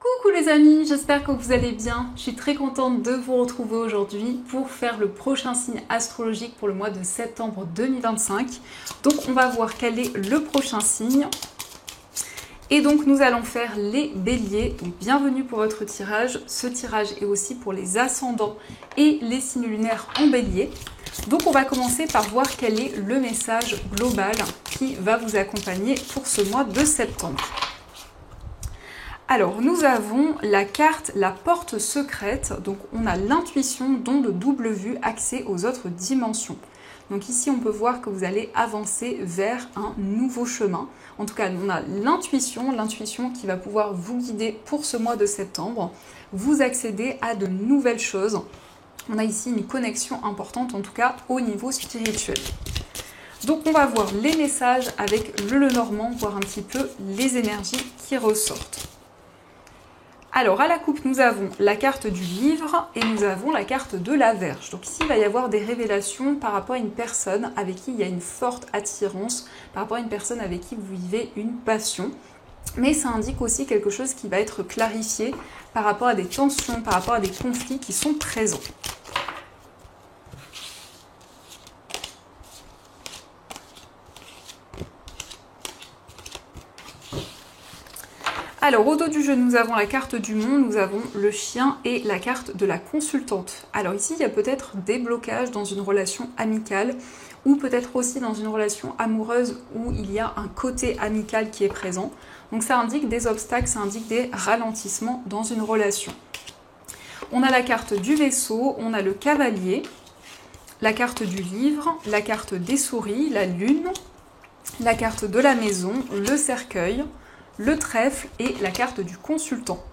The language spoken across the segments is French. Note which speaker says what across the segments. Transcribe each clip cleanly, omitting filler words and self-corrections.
Speaker 1: Coucou les amis, j'espère que vous allez bien. Je suis très contente de vous retrouver aujourd'hui pour faire le prochain signe astrologique pour le mois de septembre 2025. Donc on va voir quel est le prochain signe. Et donc nous allons faire les béliers. Donc bienvenue pour votre tirage. Ce tirage est aussi pour les ascendants et les signes lunaires en bélier. Donc on va commencer par voir quel est le message global qui va vous accompagner pour ce mois de septembre. Alors, nous avons la carte La Porte Secrète. Donc, on a l'intuition, don de double vue, accès aux autres dimensions. Donc ici, on peut voir que vous allez avancer vers un nouveau chemin. En tout cas, on a l'intuition qui va pouvoir vous guider pour ce mois de septembre. Vous accédez à de nouvelles choses. On a ici une connexion importante, en tout cas au niveau spirituel. Donc, on va voir les messages avec le Lenormand, voir un petit peu les énergies qui ressortent. Alors, à la coupe, nous avons la carte du livre et nous avons la carte de la Vierge. Donc ici, il va y avoir des révélations par rapport à une personne avec qui il y a une forte attirance, par rapport à une personne avec qui vous vivez une passion. Mais ça indique aussi quelque chose qui va être clarifié par rapport à des tensions, par rapport à des conflits qui sont présents. Alors, au dos du jeu, nous avons la carte du monde, nous avons le chien et la carte de la consultante. Alors ici, il y a peut-être des blocages dans une relation amicale ou peut-être aussi dans une relation amoureuse où il y a un côté amical qui est présent. Donc ça indique des obstacles, ça indique des ralentissements dans une relation. On a la carte du vaisseau, on a le cavalier, la carte du livre, la carte des souris, la lune, la carte de la maison, le cercueil, le trèfle et la carte du consultant.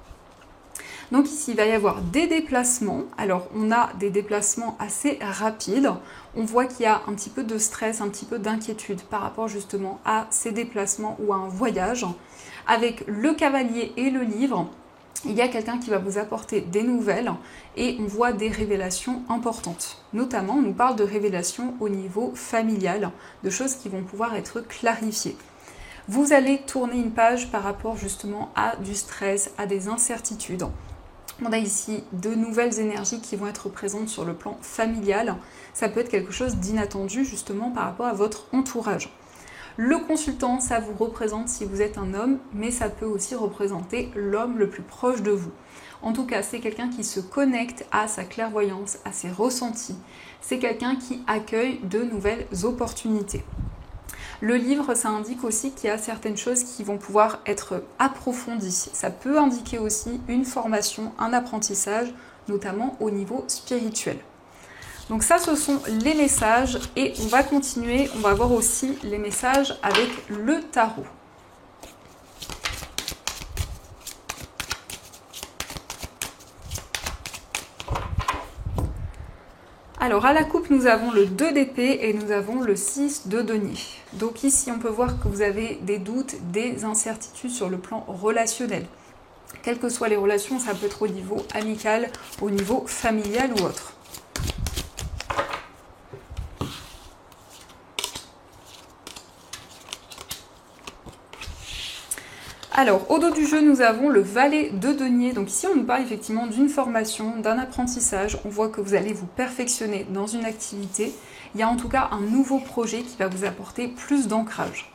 Speaker 1: Donc ici, il va y avoir des déplacements. Alors, on a des déplacements assez rapides. On voit qu'il y a un petit peu de stress, un petit peu d'inquiétude par rapport justement à ces déplacements ou à un voyage. Avec le cavalier et le livre, il y a quelqu'un qui va vous apporter des nouvelles et on voit des révélations importantes. Notamment, on nous parle de révélations au niveau familial, de choses qui vont pouvoir être clarifiées. Vous allez tourner une page par rapport justement à du stress, à des incertitudes. On a ici de nouvelles énergies qui vont être présentes sur le plan familial. Ça peut être quelque chose d'inattendu justement par rapport à votre entourage. Le consultant, ça vous représente si vous êtes un homme, mais ça peut aussi représenter l'homme le plus proche de vous. En tout cas, c'est quelqu'un qui se connecte à sa clairvoyance, à ses ressentis. C'est quelqu'un qui accueille de nouvelles opportunités. Le livre, ça indique aussi qu'il y a certaines choses qui vont pouvoir être approfondies. Ça peut indiquer aussi une formation, un apprentissage, notamment au niveau spirituel. Donc ça, ce sont les messages et on va continuer. On va voir aussi les messages avec le tarot. Alors à la coupe, nous avons le 2 d'épée et nous avons le 6 de denier. Donc ici, on peut voir que vous avez des doutes, des incertitudes sur le plan relationnel. Quelles que soient les relations, ça peut être au niveau amical, au niveau familial ou autre. Alors, au dos du jeu, nous avons le valet de denier. Donc ici, on nous parle effectivement d'une formation, d'un apprentissage. On voit que vous allez vous perfectionner dans une activité. Il y a en tout cas un nouveau projet qui va vous apporter plus d'ancrage.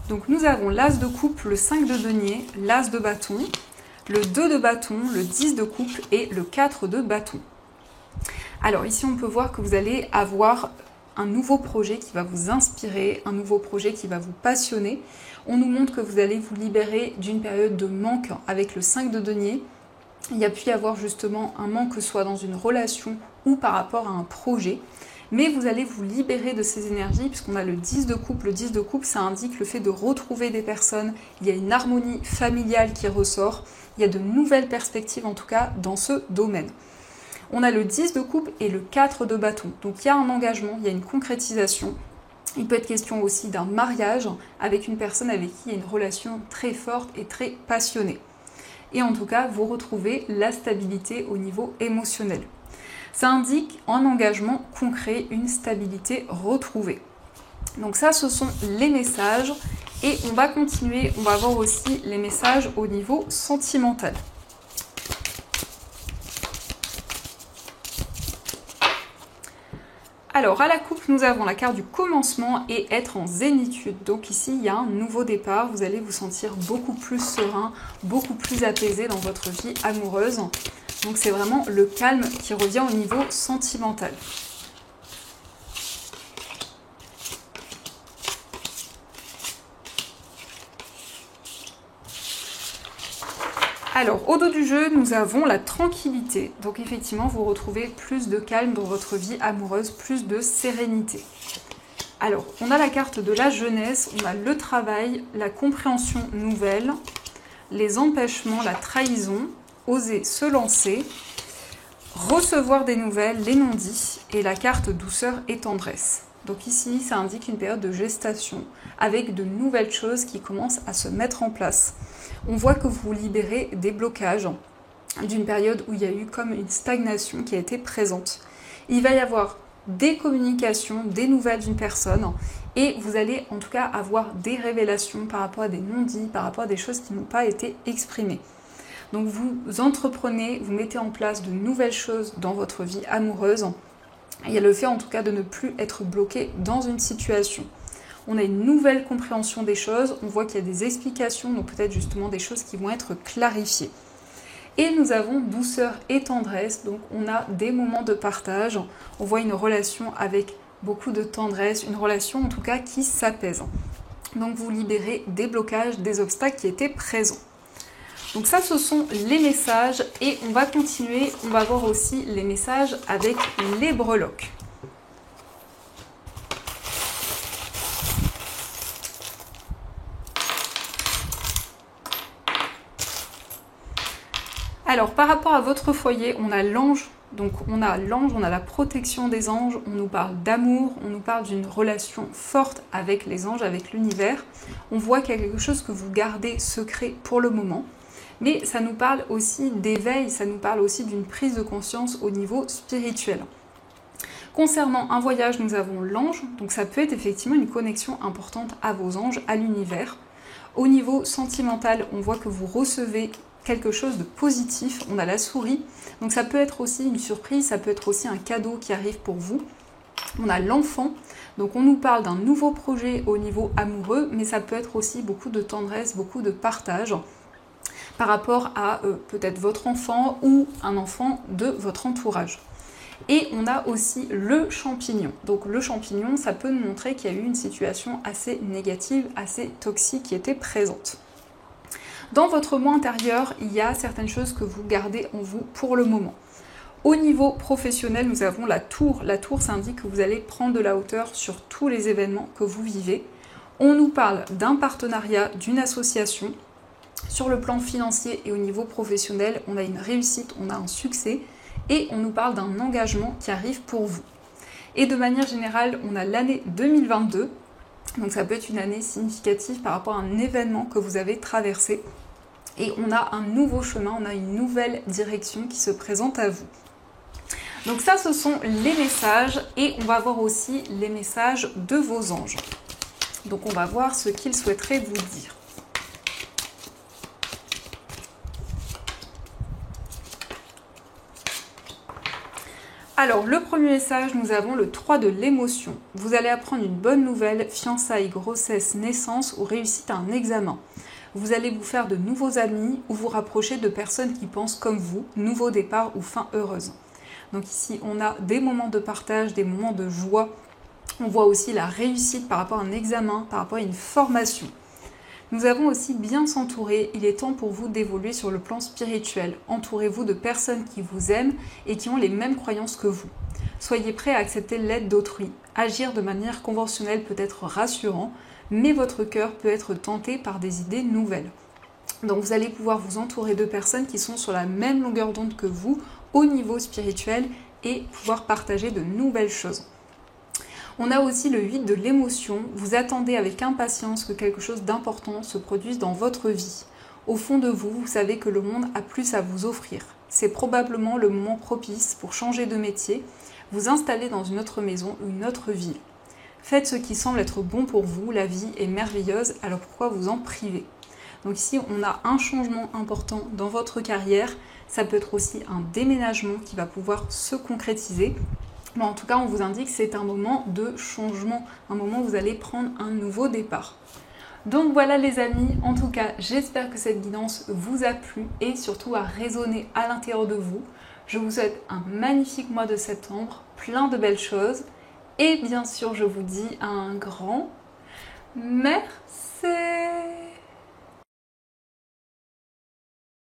Speaker 1: Donc nous avons l'as de coupe, le 5 de denier, l'as de bâton, le 2 de bâton, le 10 de coupe et le 4 de bâton. Alors ici, on peut voir que vous allez avoir un nouveau projet qui va vous inspirer, un nouveau projet qui va vous passionner. On nous montre que vous allez vous libérer d'une période de manque avec le 5 de denier. Il y a pu y avoir justement un manque, que ce soit dans une relation ou par rapport à un projet. Mais vous allez vous libérer de ces énergies puisqu'on a le 10 de coupe. Le 10 de coupe, ça indique le fait de retrouver des personnes. Il y a une harmonie familiale qui ressort. Il y a de nouvelles perspectives en tout cas dans ce domaine. On a le 10 de coupe et le 4 de bâton. Donc il y a un engagement, il y a une concrétisation. Il peut être question aussi d'un mariage avec une personne avec qui il y a une relation très forte et très passionnée. Et en tout cas, vous retrouvez la stabilité au niveau émotionnel. Ça indique un engagement concret, une stabilité retrouvée. Donc ça, ce sont les messages. Et on va continuer, on va voir aussi les messages au niveau sentimental. Alors à la coupe, nous avons la carte du commencement et être en zénitude. Donc ici, il y a un nouveau départ. Vous allez vous sentir beaucoup plus serein, beaucoup plus apaisé dans votre vie amoureuse. Donc c'est vraiment le calme qui revient au niveau sentimental. Alors, au dos du jeu, nous avons la tranquillité. Donc effectivement, vous retrouvez plus de calme dans votre vie amoureuse, plus de sérénité. Alors, on a la carte de la jeunesse, on a le travail, la compréhension nouvelle, les empêchements, la trahison, oser se lancer, recevoir des nouvelles, les non-dits et la carte douceur et tendresse. Donc ici, ça indique une période de gestation avec de nouvelles choses qui commencent à se mettre en place. On voit que vous libérez des blocages d'une période où il y a eu comme une stagnation qui a été présente. Il va y avoir des communications, des nouvelles d'une personne et vous allez en tout cas avoir des révélations par rapport à des non-dits, par rapport à des choses qui n'ont pas été exprimées. Donc vous entreprenez, vous mettez en place de nouvelles choses dans votre vie amoureuse. Il y a le fait en tout cas de ne plus être bloqué dans une situation. On a une nouvelle compréhension des choses, on voit qu'il y a des explications, donc peut-être justement des choses qui vont être clarifiées. Et nous avons douceur et tendresse, donc on a des moments de partage, on voit une relation avec beaucoup de tendresse, une relation en tout cas qui s'apaise. Donc vous libérez des blocages, des obstacles qui étaient présents. Donc ça, ce sont les messages et on va continuer, on va voir aussi les messages avec les breloques. Alors par rapport à votre foyer, on a l'ange, donc on a l'ange, on a la protection des anges, on nous parle d'amour, on nous parle d'une relation forte avec les anges, avec l'univers. On voit qu'il y a quelque chose que vous gardez secret pour le moment. Mais ça nous parle aussi d'éveil, ça nous parle aussi d'une prise de conscience au niveau spirituel. Concernant un voyage, nous avons l'ange, donc ça peut être effectivement une connexion importante à vos anges, à l'univers. Au niveau sentimental, on voit que vous recevez quelque chose de positif, on a la souris, donc ça peut être aussi une surprise, ça peut être aussi un cadeau qui arrive pour vous. On a l'enfant, donc on nous parle d'un nouveau projet au niveau amoureux, mais ça peut être aussi beaucoup de tendresse, beaucoup de partage par rapport à peut-être votre enfant ou un enfant de votre entourage. Et on a aussi le champignon. Donc le champignon, ça peut nous montrer qu'il y a eu une situation assez négative, assez toxique qui était présente. Dans votre moi intérieur, il y a certaines choses que vous gardez en vous pour le moment. Au niveau professionnel, nous avons la tour. La tour, ça indique que vous allez prendre de la hauteur sur tous les événements que vous vivez. On nous parle d'un partenariat, d'une association. Sur le plan financier et au niveau professionnel, on a une réussite, on a un succès et on nous parle d'un engagement qui arrive pour vous. Et de manière générale, on a l'année 2022, donc ça peut être une année significative par rapport à un événement que vous avez traversé. Et on a un nouveau chemin, on a une nouvelle direction qui se présente à vous. Donc ça, ce sont les messages et on va voir aussi les messages de vos anges. Donc on va voir ce qu'ils souhaiteraient vous dire. Alors, le premier message, nous avons le 3 de l'émotion. Vous allez apprendre une bonne nouvelle, fiançailles, grossesse, naissance ou réussite à un examen. Vous allez vous faire de nouveaux amis ou vous rapprocher de personnes qui pensent comme vous, nouveau départ ou fin heureuse. Donc ici, on a des moments de partage, des moments de joie. On voit aussi la réussite par rapport à un examen, par rapport à une formation. Nous avons aussi bien s'entourer, il est temps pour vous d'évoluer sur le plan spirituel. Entourez-vous de personnes qui vous aiment et qui ont les mêmes croyances que vous. Soyez prêts à accepter l'aide d'autrui. Agir de manière conventionnelle peut être rassurant, mais votre cœur peut être tenté par des idées nouvelles. Donc vous allez pouvoir vous entourer de personnes qui sont sur la même longueur d'onde que vous, au niveau spirituel, et pouvoir partager de nouvelles choses. On a aussi le 8 de l'émotion. Vous attendez avec impatience que quelque chose d'important se produise dans votre vie. Au fond de vous, vous savez que le monde a plus à vous offrir. C'est probablement le moment propice pour changer de métier, vous installer dans une autre maison ou une autre ville. Faites ce qui semble être bon pour vous, la vie est merveilleuse, alors pourquoi vous en priver? Donc ici, on a un changement important dans votre carrière. Ça peut être aussi un déménagement qui va pouvoir se concrétiser. Mais en tout cas, on vous indique que c'est un moment de changement, un moment où vous allez prendre un nouveau départ. Donc voilà les amis, en tout cas, j'espère que cette guidance vous a plu et surtout a résonné à l'intérieur de vous. Je vous souhaite un magnifique mois de septembre, plein de belles choses. Et bien sûr, je vous dis un grand merci.